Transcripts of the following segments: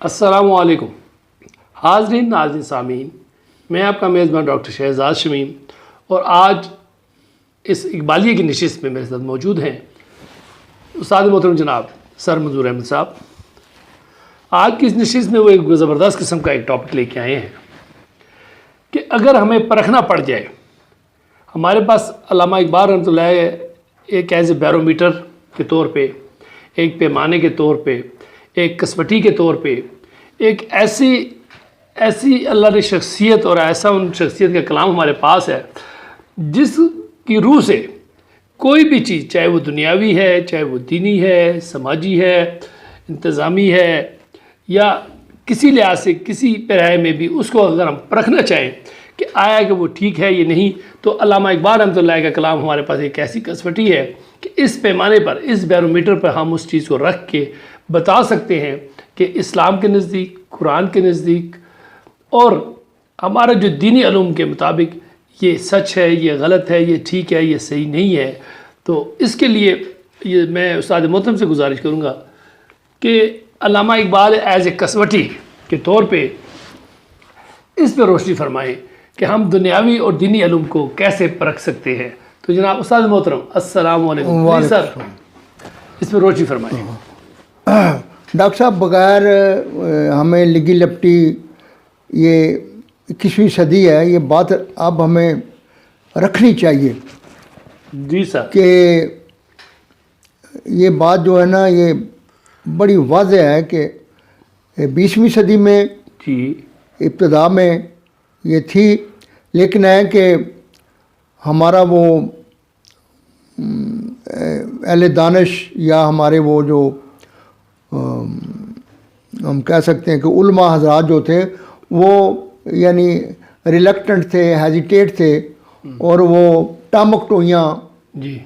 السلام علیکم حاضرین ناظرین سامعین، میں آپ کا میزبان ڈاکٹر شہزاد شمیم، اور آج اس اقبالیہ کی نشست میں میرے ساتھ موجود ہیں استاد محترم جناب سر منظور احمد صاحب۔ آج کی اس نشست میں وہ ایک زبردست قسم کا ایک ٹاپک لے کے آئے ہیں کہ اگر ہمیں پرکھنا پڑ جائے، ہمارے پاس علامہ اقبال رحمۃ اللہ ایک ایز اے بیرومیٹر کے طور پہ، ایک پیمانے کے طور پہ، ایک کسوٹی کے طور پہ، ایک ایسی اللہ نے شخصیت اور ایسا ان شخصیت کا کلام ہمارے پاس ہے جس کی روح سے کوئی بھی چیز، چاہے وہ دنیاوی ہے، چاہے وہ دینی ہے، سماجی ہے، انتظامی ہے، یا کسی لحاظ سے کسی پیرائے میں بھی اس کو اگر ہم پرکھنا چاہیں کہ آیا کہ وہ ٹھیک ہے یا نہیں، تو علامہ اقبال رحمۃ اللہ کا کلام ہمارے پاس ایک ایسی کسوٹی ہے کہ اس پیمانے پر، اس بیرومیٹر پر ہم اس چیز کو رکھ کے بتا سکتے ہیں کہ اسلام کے نزدیک، قرآن کے نزدیک اور ہمارا جو دینی علوم کے مطابق یہ سچ ہے، یہ غلط ہے، یہ ٹھیک ہے، یہ صحیح نہیں ہے۔ تو اس کے لیے یہ میں استاد محترم سے گزارش کروں گا کہ علامہ اقبال ایز اے کسوٹی کے طور پہ اس پہ روشنی فرمائیں کہ ہم دنیاوی اور دینی علوم کو کیسے پرکھ سکتے ہیں۔ تو جناب استاد محترم السلام علیکم سر، اس پہ روشنی فرمائیں۔ ڈاکٹر صاحب، بغیر ہمیں لگی لپٹی، یہ 21ویں صدی ہے، یہ بات اب ہمیں رکھنی چاہیے جی سر، کہ یہ بات جو ہے نا، یہ بڑی واضح ہے کہ 20ویں صدی میں جی ابتدا میں یہ تھی، لیکن ہے کہ ہمارا وہ اہل دانش یا ہمارے وہ جو ہم کہہ سکتے ہیں کہ علماء حضرات جو تھے، وہ یعنی ریلیکٹنٹ تھے، ہیزیٹیٹ تھے، اور وہ ٹامکٹویاں۔ جی،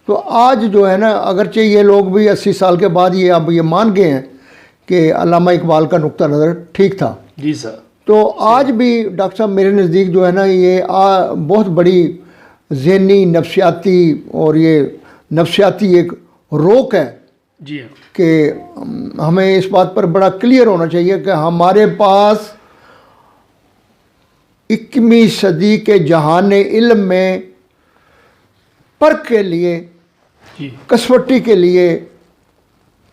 تو آج جو ہے نا، اگرچہ یہ لوگ بھی 80 سال کے بعد اب یہ مان گئے ہیں کہ علامہ اقبال کا نقطہ نظر ٹھیک تھا، جی سر، تو آج بھی ڈاکٹر صاحب میرے نزدیک جو ہے نا، یہ بہت بڑی ذہنی، نفسیاتی اور یہ نفسیاتی ایک روک ہے جی ہاں، کہ ہمیں اس بات پر بڑا کلیئر ہونا چاہیے کہ ہمارے پاس 21ویں صدی کے جہان علم میں پرکھ کے لیے، جی، کسوٹی کے لیے،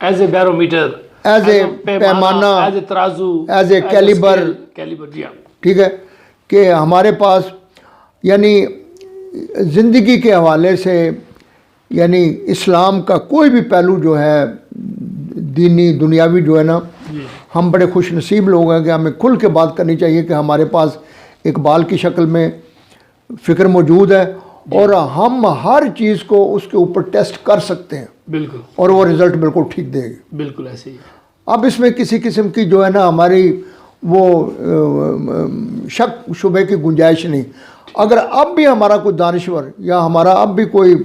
as a barometer, as a پیمانہ، ایز اے ترازو، ایز اے کیلیبر، جی ہاں، ٹھیک ہے، کہ ہمارے پاس یعنی زندگی کے حوالے سے، یعنی اسلام کا کوئی بھی پہلو جو ہے دینی دنیاوی جو ہے نا، ہم بڑے خوش نصیب لوگ ہیں کہ ہمیں کھل کے بات کرنی چاہیے کہ ہمارے پاس اقبال کی شکل میں فکر موجود ہے، اور ہم ہر چیز کو اس کے اوپر ٹیسٹ کر سکتے ہیں، بالکل، اور وہ رزلٹ بالکل ٹھیک دے گی۔ بالکل ایسے ہی، اب اس میں کسی قسم کی جو ہے نا ہماری وہ شک شبے کی گنجائش نہیں۔ اگر اب بھی ہمارا کوئی دانشور یا ہمارا اب بھی کوئی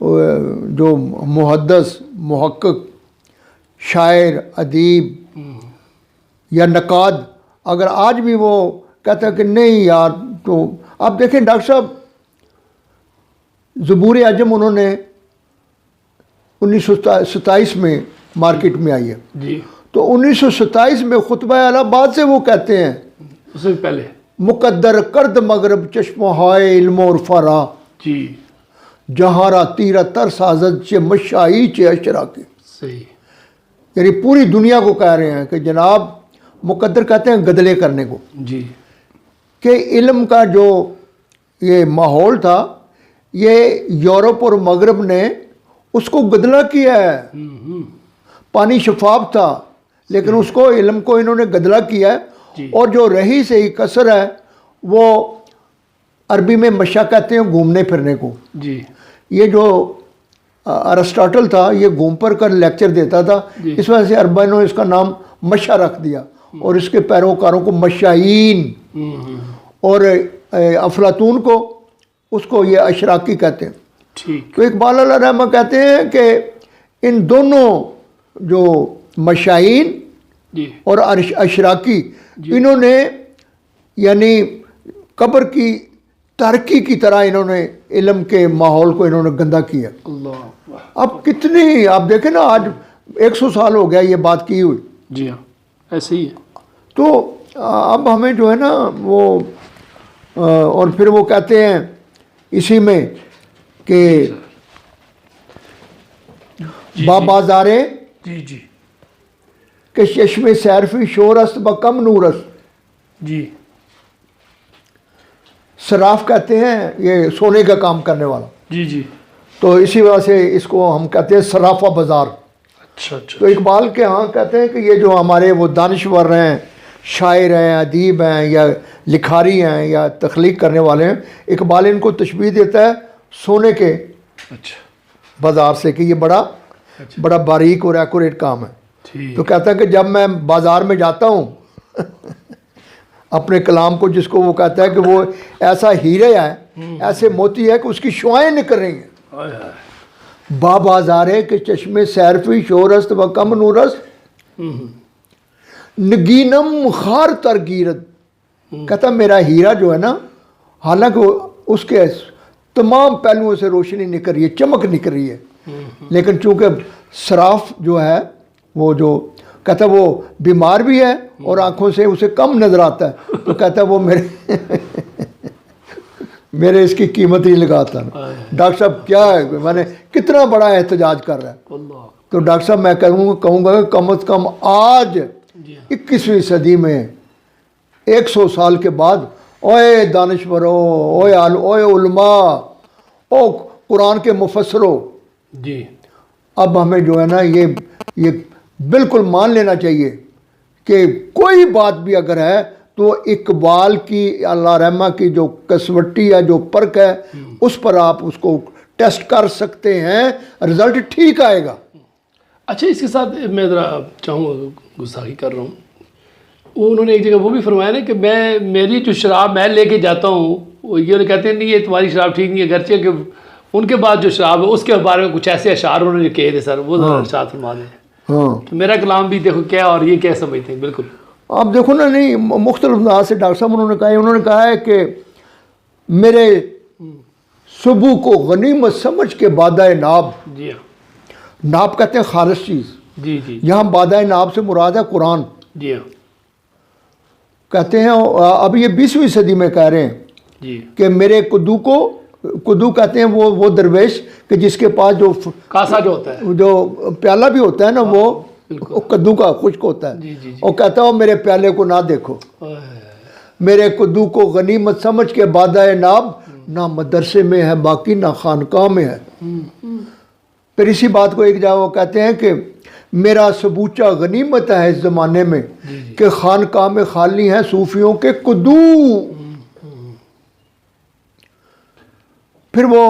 جو محدث، محقق، شاعر، ادیب یا نقاد، اگر آج بھی وہ کہتا ہے کہ نہیں یار، تو اب دیکھیں ڈاکٹر صاحب، زبور عجم انہوں نے 1927 میں مارکیٹ میں آئی ہے، جی، تو 1927 میں خطبہ اعلیٰ بعد سے وہ کہتے ہیں، اس سے پہلے، مقدر کرد مغرب چشمہ ہائے علم اور فرا، جی، جہاں را تیرہ تر سازد چے مشائی چے اشرا کی، صحیح، یعنی پوری دنیا کو کہہ رہے ہیں کہ جناب، مقدر کہتے ہیں گدلے کرنے کو، جی، کہ علم کا جو یہ ماحول تھا، یہ یورپ اور مغرب نے اس کو گدلا کیا ہے۔ پانی شفاف تھا، لیکن اس کو، علم کو انہوں نے گدلا کیا ہے، اور جو رہی سے ہی کثر ہے، وہ عربی میں مشا کہتے ہیں گھومنے پھرنے کو۔ جی، یہ جو ارسطاٹل تھا، یہ گھوم پر کر لیکچر دیتا تھا، اس وجہ سے عربوں نے اس کا نام مشا رکھ دیا، اور اس کے پیروکاروں کو مشائین، اور افلاطون کو، اس کو یہ اشراقی کہتے ہیں۔ ٹھیک، تو اقبال علیہ رحمہ کہتے ہیں کہ ان دونوں جو مشائین جی، اور اشراقی، انہوں نے یعنی قبر کی ترقی کی طرح انہوں نے علم کے ماحول کو انہوں نے گندا کیا۔ اللہ، اب کتنی، آپ دیکھیں نا، آج 100 سال ہو گیا یہ بات کی ہوئی، جی ہاں، ایسے ہی ہے. تو اب ہمیں جو ہے نا وہ اور پھر وہ کہتے ہیں اسی میں کہ بازارے جی جی کہ چشم سیرفی شورست بکم نورست. جی صراف کہتے ہیں یہ سونے کا کام کرنے والا. جی جی. تو اسی وجہ سے اس کو ہم کہتے ہیں صرافہ بازار. اچھا اچھا. تو اقبال کے ہاں کہتے ہیں کہ یہ جو ہمارے وہ دانشور ہیں، شاعر ہیں، ادیب ہیں، یا لکھاری ہیں، یا تخلیق کرنے والے ہیں، اقبال ان کو تشبیہ دیتا ہے سونے کے اچھا بازار سے کہ یہ بڑا باریک اور ایکوریٹ کام ہے. ٹھیک. تو کہتا ہے کہ جب میں بازار میں جاتا ہوں اپنے کلام کو، جس کو وہ کہتا ہے کہ وہ ایسا ہیرے ہے، ایسے موتی ہے کہ اس کی شعائیں نکل رہی ہیں. ہائے ہائے. بازارے کہ چشم سیرفی شورست و کم نورست نگینم خار تر گیرد. کہتا میرا ہیرا جو ہے نا، حالانکہ اس کے تمام پہلوؤں سے روشنی نکل رہی ہے، چمک نکل رہی ہے، لیکن چونکہ صراف جو ہے وہ جو کہتا وہ بیمار بھی ہے اور آنکھوں سے اسے کم نظر آتا ہے، تو کہتا وہ میرے اس کی قیمت نہیں لگاتا. ڈاکٹر صاحب کیا ہے، میں نے کتنا بڑا احتجاج کر رہا ہے. تو ڈاکٹر صاحب میں کہوں گا کہ کم از کم آج 21ویں صدی میں 100 سال کے بعد، اوے دانشورو، اوے علماء، او قرآن کے مفسروں، جی اب ہمیں جو ہے نا یہ بالکل مان لینا چاہیے کہ کوئی بات بھی اگر ہے تو اقبال کی اللہ رحمہ کی جو کسوٹی ہے، جو پرکھ ہے، اس پر آپ اس کو ٹیسٹ کر سکتے ہیں، رزلٹ ٹھیک آئے گا. اچھا، اس کے ساتھ میں ذرا چاہوں گا، گستاخی کر رہا ہوں، وہ انہوں نے ایک جگہ وہ بھی فرمایا نا کہ میری جو شراب میں لے کے جاتا ہوں، وہ یہ کہتے ہیں نہیں یہ تمہاری شراب ٹھیک نہیں ہے، گرچہ کہ ان کے بعد جو شراب ہے اس کے بارے میں کچھ ایسے اشعار انہوں نے کہے تھے سر، وہ ذرا ارشاد فرما دیں. تو میرا کلام بھی دیکھو کیا، اور یہ کیا سمجھتے ہیں. بالکل آپ دیکھو نا، نہیں مختلف انداز سے ڈاکٹر صاحب انہوں نے کہا ہے کہ میرے صبح کو غنیمت سمجھ کے بادہ ناب. جی ہاں. ناب کہتے ہیں خالص چیز. جی جی. یہاں بادہ ناب سے مراد ہے قرآن. جی ہاں. کہتے ہیں اب یہ 20ویں صدی میں کہہ رہے ہیں جی کہ میرے کدو کہتے ہیں وہ درویش کہ جس کے پاس جو کاسا جو ہوتا ہے، جو پیالہ بھی ہوتا ہے نا، وہ کدو کا خشک ہوتا ہے. جی جی. اور کہتا ہے میرے پیالے کو نہ دیکھو، میرے کدو کو غنیمت سمجھ کے بادہ ناب، نہ مدرسے میں ہے باقی نہ خانقاہ میں ہے. پھر اسی بات کو ایک جگہ وہ کہتے ہیں کہ میرا سبوچہ غنیمت ہے اس زمانے میں کہ خانقاہ میں خالی ہیں صوفیوں کے کدو. پھر وہ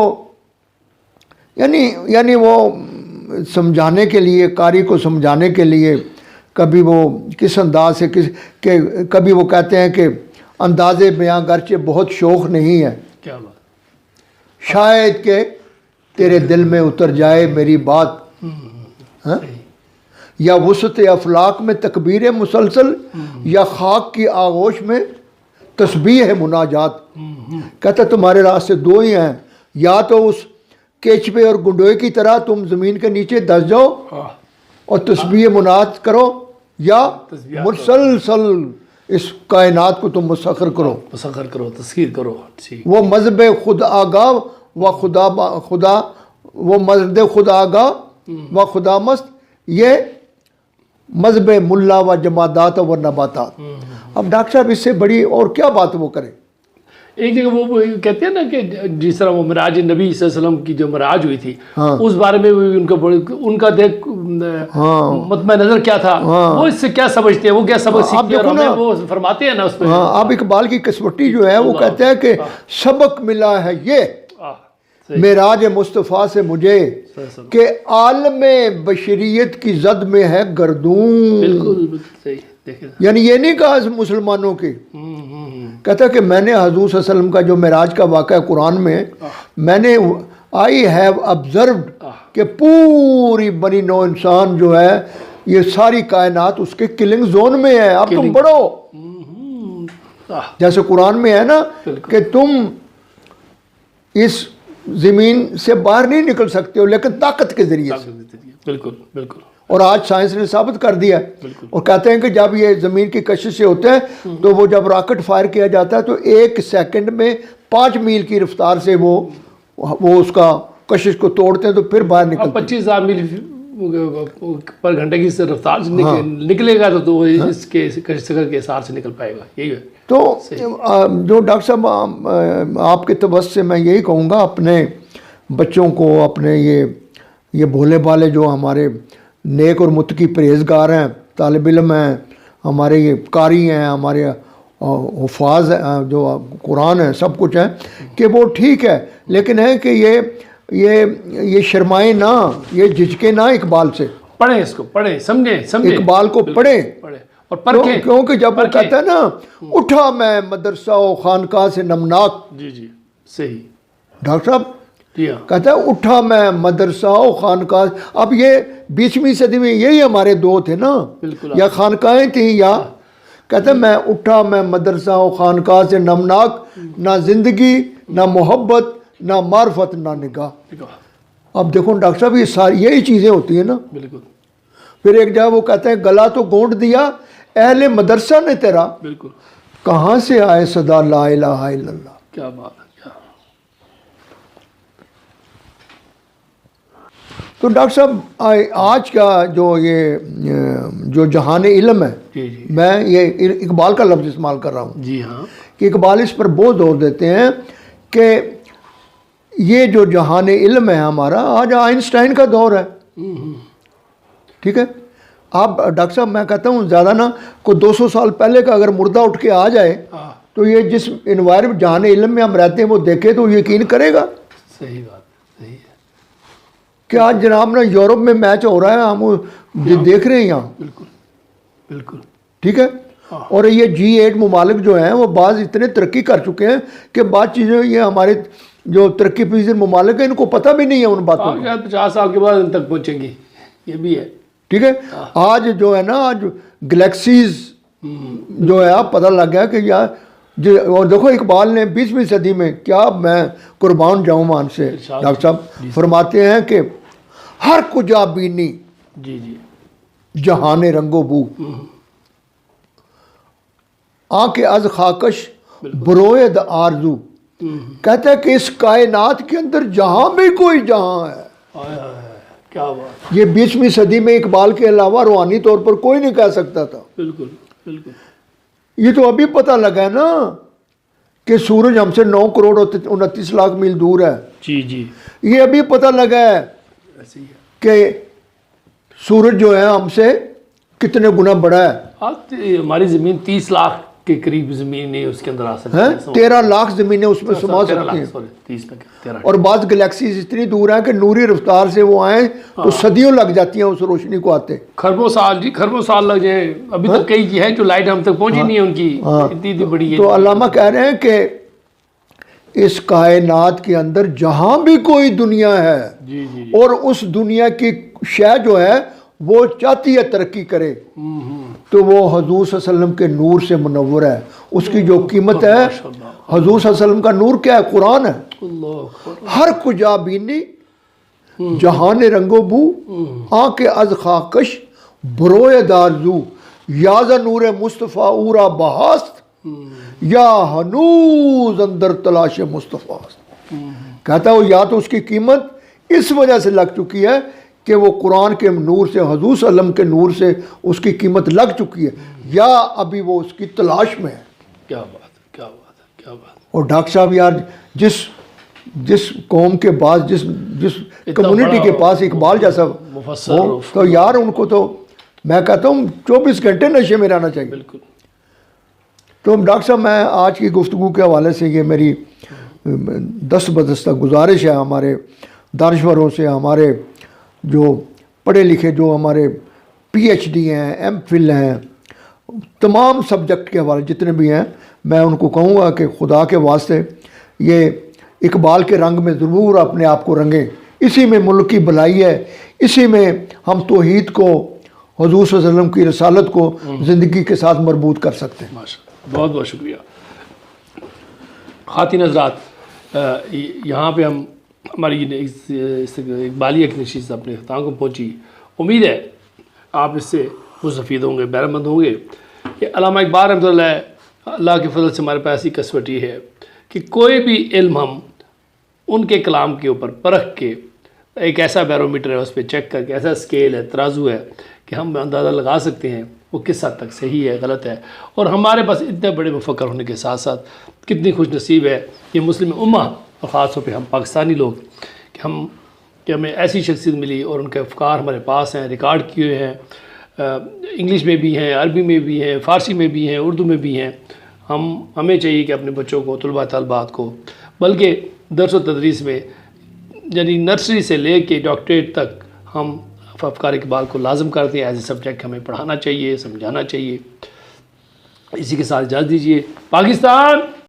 یعنی وہ سمجھانے کے لیے، قاری کو سمجھانے کے لیے، کبھی وہ کس انداز سے کہ کبھی وہ کہتے ہیں کہ انداز بیاں گرچہ بہت شوق نہیں ہے، کیا بات، شاید کہ تیرے دل میں اتر جائے میری بات. یا وسط افلاق میں تکبیر مسلسل، یا خاک کی آغوش میں تسبیح ہے مناجات. کہتا تمہارے راستے دو ہی ہیں، یا تو اس کیچوے اور گنڈوئے کی طرح تم زمین کے نیچے دس جاؤ اور تسبیح مناجات کرو، یا مسلسل اس کائنات کو تم مسخر کرو، تسخیر کرو. وہ مذہب خود آگاہ و خدا وہ مذہب خود آگاہ و خدا مست، یہ مذہب ملا و جمادات و نباتات. اب ڈاکٹر صاحب اس سے بڑی اور کیا بات وہ کرے. ایک جگہ وہ کہتے ہیں نا کہ جس طرح وہ معراج نبی صلی اللہ علیہ وسلم کی جو معراج ہوئی تھی، اس بارے میں ان کا دیکھ مطمع نظر کیا تھا، وہ اس سے کیا سمجھتے ہیں، وہ کیا سبق سیکھتے ہیں، اور ہمیں وہ فرماتے ہیں نا اس پہ. اب اقبال کی کسوٹی جو ہے وہ کہتے ہیں کہ سبق ملا ہے یہ معراج مصطفیٰ سے مجھے کہ عالم بشریت کی زد میں ہے گردون. بالکل صحیح. یعنی یہ نہیں کہا مسلمانوں کی، کہتا کہ میں نے حضور صلی اللہ علیہ وسلم کا جو معراج کا واقعہ قرآن میں میں نے آئی ہیو آبزروڈ کہ پوری بنی نو انسان جو ہے یہ ساری کائنات اس کے کلنگ زون میں ہے. اب تم پڑھو جیسے قرآن میں ہے نا کہ تم اس زمین سے باہر نہیں نکل سکتے ہو لیکن طاقت کے ذریعے سے. بالکل بالکل. اور آج سائنس نے ثابت کر دیا ہے، اور کہتے ہیں کہ جب یہ زمین کی کشش سے ہوتے ہیں تو وہ جب راکٹ فائر کیا جاتا ہے تو 1 سیکنڈ میں 5 میل کی رفتار سے وہ اس کا کشش کو توڑتے ہیں تو پھر باہر نکلتے ہیں۔ 25,000 میل پر گھنٹے کی رفتار سے نکلے گا تو وہ اس کے کشش کے اثار سے نکل پائے گا، یہی ہے۔ تو جو ڈاکٹر صاحب آپ کے توسط سے میں یہی کہوں گا اپنے بچوں کو، اپنے یہ بھولے بھالے جو ہمارے نیک اور متقی پرہیزگار ہیں، طالب علم ہیں، ہمارے یہ قاری ہیں، ہمارے حفاظ جو قرآن ہیں، سب کچھ ہیں، کہ وہ ٹھیک ہے، لیکن ہے کہ یہ شرمائیں نہ، یہ جھجکیں نہ اقبال سے، پڑھیں، اس کو پڑھیں، سمجھیں اقبال کو پڑھیں اور پرکھیں، کیونکہ جب وہ کہتا ہے نا اٹھا میں مدرسہ و خانقاہ سے نمناک، جی صحیح ڈاکٹر صاحب جی ہاں، کہتا ہے اٹھا میں مدرسہ و خانقاہ، اب یہ 20ویں صدی میں یہی ہمارے دو تھے نا، یا خانقاہیں تھیں، یا کہتا ہے میں اٹھا میں مدرسہ و خانقاہ سے نمناک، نہ زندگی نہ محبت نہ معرفت نہ نگاہ۔ اب دیکھو ڈاکٹر صاحب یہ ساری یہی چیزیں ہوتی ہیں نا۔ بالکل۔ پھر ایک جگہ وہ کہتے ہیں گلا تو گونٹ دیا اہل مدرسہ نے تیرا، بالکل، کہاں سے آئے صدا لا الہ الا اللہ۔ کیا بات ہے، کیا تو ڈاکٹر صاحب آج کا جو جہان علم ہے، جی میں یہ اقبال کا لفظ استعمال کر رہا ہوں جی ہاں، کہ اقبال اس پر بہت زور دیتے ہیں کہ یہ جو جہان علم ہے ہمارا، آج آئنسٹائن کا دور ہے، ٹھیک ہے۔ آپ ڈاکٹر صاحب میں کہتا ہوں زیادہ نہ کوئی 200 سال پہلے کا اگر مردہ اٹھ کے آ جائے تو یہ جس انوائرمنٹ جہان علم میں ہم رہتے ہیں وہ دیکھے تو یقین کرے گا۔ صحیح بات، صحیح ہے، کہ آج جناب نا یورپ میں میچ ہو رہا ہے، ہم دیکھ رہے ہیں یہاں، بالکل بالکل، ٹھیک ہے۔ اور یہ G8 ممالک جو ہیں وہ بعض اتنے ترقی کر چکے ہیں کہ بعض چیزیں یہ ہمارے جو ترقی پذیر ممالک ہیں ان کو پتہ بھی نہیں ہے ان باتوں کا، 50 سال کے بعد ان تک پہنچیں گی، یہ بھی ہے، ٹھیک ہے۔ آج جو ہے نا، آج گلیکسیز جو ہے آپ پتہ لگ گیا کہ یار اور دیکھو اقبال نے 20ویں صدی میں کیا، میں قربان جاؤں مان سے، ڈاکٹر صاحب فرماتے ہیں کہ ہر کجا بینی جی جی، جہان رنگ و بو، آنکھ از خاکش بروئے د آرزو، کہتا ہے کہ اس کائنات کے اندر جہاں بھی کوئی جہاں ہے۔ کیا بات، یہ 20ویں صدی میں اقبال کے علاوہ روحانی طور پر کوئی نہیں کہہ سکتا تھا۔ بالکل بالکل، یہ تو ابھی پتہ لگا ہے نا کہ سورج ہم سے 9 کروڑ 29 لاکھ میل دور ہے، جی جی، یہ ابھی پتہ لگا ہے ایسے ہی ہے۔ کہ سورج جو ہے ہم سے کتنے گنا بڑا ہے۔ آج ہماری زمین 30 لاکھ کے قریب زمین ہے، اس کے اندر آ سکتے ہیں ہیں، 13 لاکھ زمینیں اس میں سما سکتی ہیں، 30 میں 13، اور بعض گلیکسیز اتنی دور ہیں کہ نوری رفتار سے وہ آئیں تو صدیوں لگ جاتی ہیں اس روشنی کو آتے۔ خربوں سال، جی خربوں سال لگ جائیں، ابھی تو کئی ہیں جو لائٹ ہم تک پہنچی نہیں ہے ان کی، اتنی بڑی ہے۔ تو علامہ کہہ رہے ہیں کہ اس کائنات کے اندر جہاں بھی کوئی دنیا ہے جی جی، اور اس دنیا کی شے جو ہے وہ چاہتی ہے ترقی کرے تو وہ حضور صلی اللہ علیہ وسلم کے نور سے منور ہے، اس کی جو قیمت ہے، حضور صلی اللہ علیہ وسلم کا نور کیا ہے؟ قرآن ہے۔ ہر کجا بینی جہان رنگ و بو، آنکھ از خاکش بروئے دارزو، یازا نور مصطفیٰ اورا بہاست، یا ہنوز اندر تلاش مصطفیٰ۔ کہتا ہے وہ یا تو اس کی قیمت اس وجہ سے لگ چکی ہے کہ وہ قرآن کے نور سے، حضور صلی اللہ علیہ وسلم کے نور سے اس کی قیمت لگ چکی ہے، یا ابھی وہ اس کی تلاش میں ہے۔ کیا بات ہے، کیا بات ہے، کیا بات ہے۔ اور ڈاکٹر صاحب یار جس قوم کے پاس، جس کمیونٹی کے پاس اقبال جیسا ہو تو یار ان کو تو میں کہتا ہوں 24 گھنٹے نشے میں رہنا چاہیے۔ بالکل۔ تو ڈاکٹر صاحب میں آج کی گفتگو کے حوالے سے یہ میری دست بدستہ گزارش ہے ہمارے دانشوروں سے، ہمارے جو پڑھے لکھے، جو ہمارے PhD ہیں، MPhil ہیں، تمام سبجیکٹ کے حوالے جتنے بھی ہیں، میں ان کو کہوں گا کہ خدا کے واسطے یہ اقبال کے رنگ میں ضرور اپنے آپ کو رنگیں، اسی میں ملک کی بھلائی ہے، اسی میں ہم توحید کو، حضور صلی اللہ علیہ وسلم کی رسالت کو زندگی کے ساتھ مربوط کر سکتے ہیں۔ ماشاءاللہ، بہت بہت شکریہ۔ خواتین حضرات، یہاں پہ ہماری اقبالیہ کی نشست اپنے اختتام کو پہنچی۔ امید ہے آپ اس سے مستفید ہوں گے، بہرمند ہوں گے۔ کہ علامہ اقبال رحمۃ اللہ کے فضل سے ہمارے پاس ایسی کسوٹی ہے کہ کوئی بھی علم ہم ان کے کلام کے اوپر پرکھ کے ایک ایسا بیرومیٹر ہے، اس پہ چیک کر کے ایسا اسکیل ہے، ترازو ہے کہ ہم اندازہ لگا سکتے ہیں وہ کس حد تک صحیح ہے، غلط ہے۔ اور ہمارے پاس اتنے بڑے مفکر ہونے کے ساتھ ساتھ کتنی خوش نصیب ہے یہ مسلم امہ، اور خاص طور پہ ہم پاکستانی لوگ، کہ ہمیں ایسی شخصیت ملی اور ان کے افکار ہمارے پاس ہیں، ریکارڈ کیے ہوئے ہیں، انگلش میں بھی ہیں، عربی میں بھی ہیں، فارسی میں بھی ہیں، اردو میں بھی ہیں۔ ہمیں چاہیے کہ اپنے بچوں کو، طلباء طالبات کو، بلکہ درس و تدریس میں یعنی نرسری سے لے کے ڈاکٹریٹ تک ہم افکار اقبال کو لازم کرتے ہیں، ایز اے سبجیکٹ ہمیں پڑھانا چاہیے، سمجھانا چاہیے۔ اسی کے ساتھ اجازت دیجیے۔ پاکستان